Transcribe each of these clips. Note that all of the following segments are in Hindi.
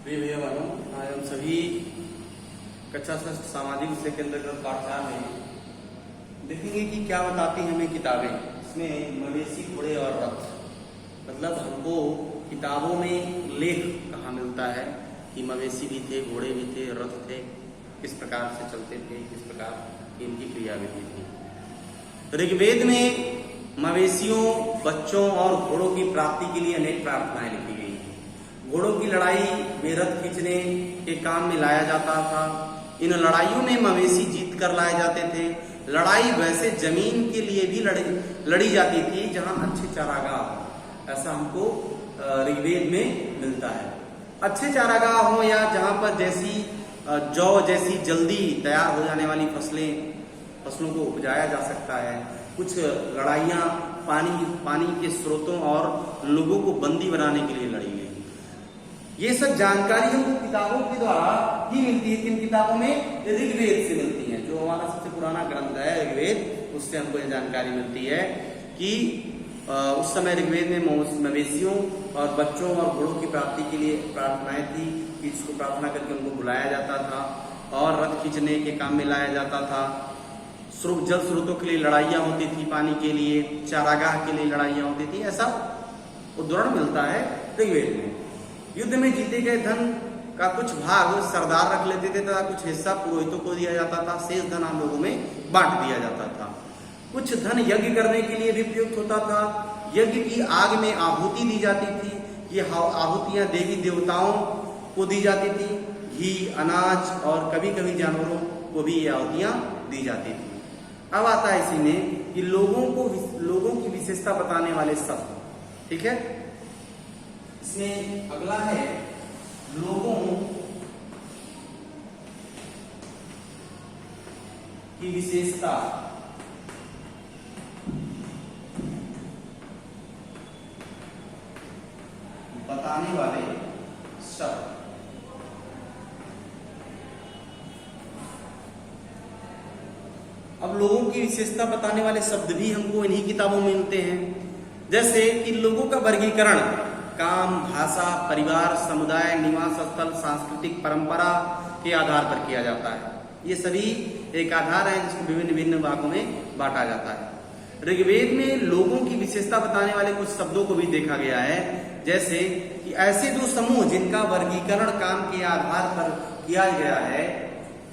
प्रिय भैया बहनों, आज हम सभी कक्षा षष्ठ सामाजिक विषय के अंतर्गत पाठशाला में देखेंगे कि क्या बताती हैं हमें किताबें। इसमें मवेशी, घोड़े और रथ, मतलब हमको किताबों में लेख कहाँ मिलता है कि मवेशी भी थे, घोड़े भी थे, रथ थे, किस प्रकार से चलते थे, किस प्रकार इनकी क्रियाविधि थी। ऋग्वेद में मवेशियों, बच्चों और घोड़ों की प्राप्ति के लिए अनेक प्रार्थनाएं लिखी गई हैं। घोड़ों की लड़ाई में रथ खींचने के काम में लाया जाता था। इन लड़ाइयों में मवेशी जीत कर लाए जाते थे। लड़ाई वैसे जमीन के लिए भी लड़ी जाती थी जहां अच्छे चारागाह हो, ऐसा हमको ऋग्वेद में मिलता है। अच्छे चारागाह हो या जहां पर जौ जैसी जल्दी तैयार हो जाने वाली फसलों को उपजाया जा सकता है। कुछ लड़ाइयां पानी के स्रोतों और लोगों को बंदी बनाने के लिए लड़ी गई। ये सब जानकारी हमको किताबों के द्वारा ही मिलती है। किन किताबों में? ऋग्वेद से मिलती है। जो हमारा सबसे पुराना ग्रंथ है ऋग्वेद, उससे हमको ये जानकारी मिलती है कि उस समय ऋग्वेद में मवेशियों और बच्चों और घोड़ों की प्राप्ति के लिए प्रार्थनाएं थी कि इसको प्रार्थना करके उनको बुलाया जाता था और रथ खींचने के काम में लाया जाता था। जल स्रोतों के लिए लड़ाइयां होती थी, पानी के लिए, चारागाह के लिए लड़ाइयां होती थी। ऐसा उदाहरण मिलता है ऋग्वेद में। युद्ध में जीते गए धन का कुछ भाग सरदार रख लेते थे तथा कुछ हिस्सा पुरोहितों को दिया जाता था। शेष धन आम लोगों में बांट दिया जाता था। कुछ धन यज्ञ करने के लिए भी प्रयुक्त होता था। यज्ञ की आग में आहुति दी जाती थी। ये आहुतियां देवी देवताओं को दी जाती थी। घी, अनाज और कभी कभी जानवरों को भी ये आहुतियां दी जाती थी। अब आता है इसी में कि लोगों की विशेषता बताने वाले शब्द, ठीक है। इसमें अगला है लोगों की विशेषता बताने वाले शब्द। अब लोगों की विशेषता बताने वाले शब्द भी हमको इन्हीं किताबों में मिलते हैं। जैसे कि लोगों का वर्गीकरण काम, भाषा, परिवार, समुदाय, निवास स्थल, सांस्कृतिक परंपरा के आधार पर किया जाता है। ये सभी एक आधार है जिसको विभिन्न विभिन्न भागों में बांटा जाता है। ऋग्वेद में लोगों की विशेषता बताने वाले कुछ शब्दों को भी देखा गया है। जैसे कि ऐसे दो समूह जिनका वर्गीकरण काम के आधार पर किया गया है।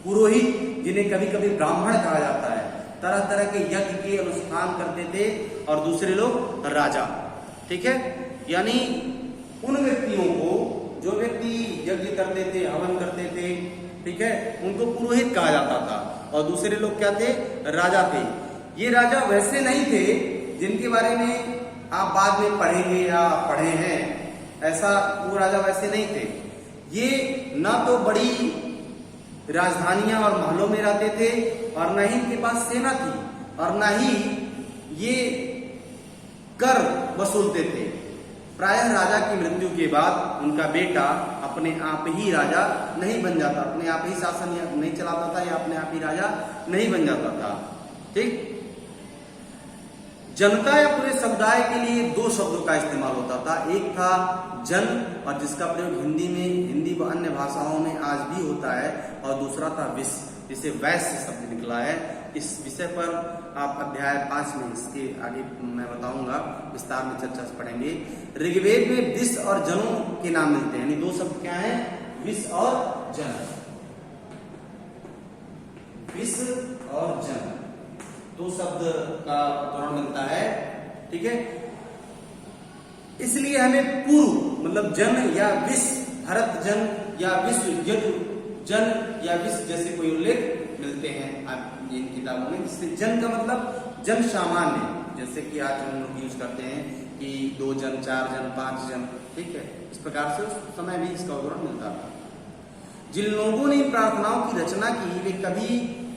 पुरोहित, जिन्हें कभी कभी ब्राह्मण कहा जाता है, तरह तरह के यज्ञ के अनुष्ठान करते थे, और दूसरे लोग राजा, ठीक है। यानी उन व्यक्तियों को, जो व्यक्ति यज्ञ करते थे, हवन करते थे, ठीक है, उनको पुरोहित कहा जाता था। और दूसरे लोग क्या थे? राजा थे। ये राजा वैसे नहीं थे जिनके बारे में आप बाद में पढ़ेंगे या पढ़े हैं। ऐसा वो राजा वैसे नहीं थे। ये ना तो बड़ी राजधानियां और महलों में रहते थे, और न ही इनके पास सेना थी, और न ही ये कर वसूलते थे। प्रायः राजा की मृत्यु के बाद उनका बेटा अपने आप ही राजा नहीं बन जाता, अपने आप ही शासन नहीं चलाता था, या अपने आप ही राजा नहीं बन जाता था, ठीक। जनता या पूरे समुदाय के लिए दो शब्दों का इस्तेमाल होता था। एक था जन, और जिसका प्रयोग हिंदी व अन्य भाषाओं में आज भी होता है, और दूसरा था विश्व, जिसे वैश्य शब्द निकला है। इस विषय पर आप अध्याय 5 में इसके आगे मैं बताऊंगा, विस्तार में चर्चा पढ़ेंगे। ऋग्वेद में विश्व और जनों के नाम मिलते हैं। यानी दो शब्द क्या हैं? विश्व और जन। विश्व और जन दो शब्द का उदाहरण मिलता है, ठीक है। इसलिए हमें पूर्व मतलब जन या विश्व, भरत जन या विश्व जन या विश्व जैसे कोई उल्लेख मिलते हैं इन किताबों में। जिससे जन का मतलब जन सामान्य, जैसे कि आज हम लोग यूज करते हैं कि 2 जन, 4 जन, 5 जन, ठीक है। इस प्रकार से उस समय भी इसका उदाहरण मिलता था। जिन लोगों ने प्रार्थनाओं की रचना की, वे कभी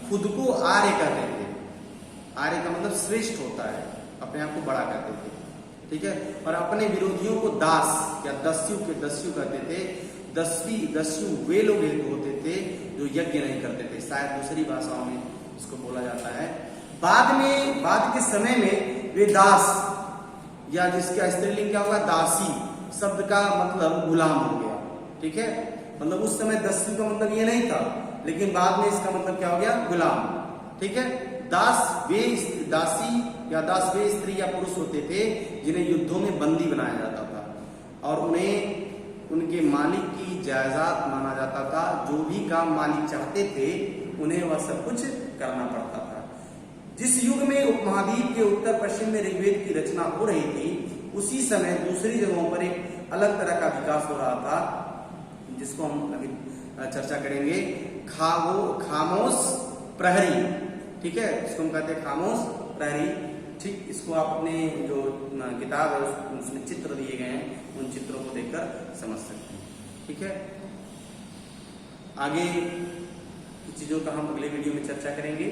खुद को आर्य कहते थे। आर्य का मतलब श्रेष्ठ होता है, अपने आप को बड़ा कहते थे, ठीक है। और अपने विरोधियों को दास या दस्यु कहते थे। दस्यु वे लोग होते थे जो यज्ञ नहीं करते थे। शायद दूसरी भाषाओं में इसको बोला जाता है। बाद के समय में वे दास, या जिसका स्त्रीलिंग क्या होगा? दासी, शब्द का मतलब गुलाम हो गया, ठीक है। मतलब उस समय दास्यु का मतलब ये नहीं था, लेकिन बाद में इसका मतलब क्या हो गया, गुलाम। ठीक है, दास वे दासी या दास वे स्त्री या पुरुष होते थे जिन्हें युद्धों में बंदी बनाया जाता था और उन्हें उनके मालिक की जायदाद माना जाता था। जो भी काम मालिक चाहते थे उन्हें वह सब कुछ करना पड़ता था। जिस युग में उपमहाद्वीप के उत्तर पश्चिम में ऋग्वेद की रचना हो रही थी, उसी समय दूसरी जगहों पर एक अलग तरह का विकास हो रहा था, जिसको हम अभी चर्चा करेंगे, खामोश प्रहरी। ठीक है, इसको हम कहते हैं खामोश प्रहरी। ठीक, इसको आप अपने जो किताब है उसमें चित्र दिए गए हैं, उन चित्रों को देखकर समझ सकते हैं। ठीक है, आगे की चीजों का हम अगले वीडियो में चर्चा करेंगे।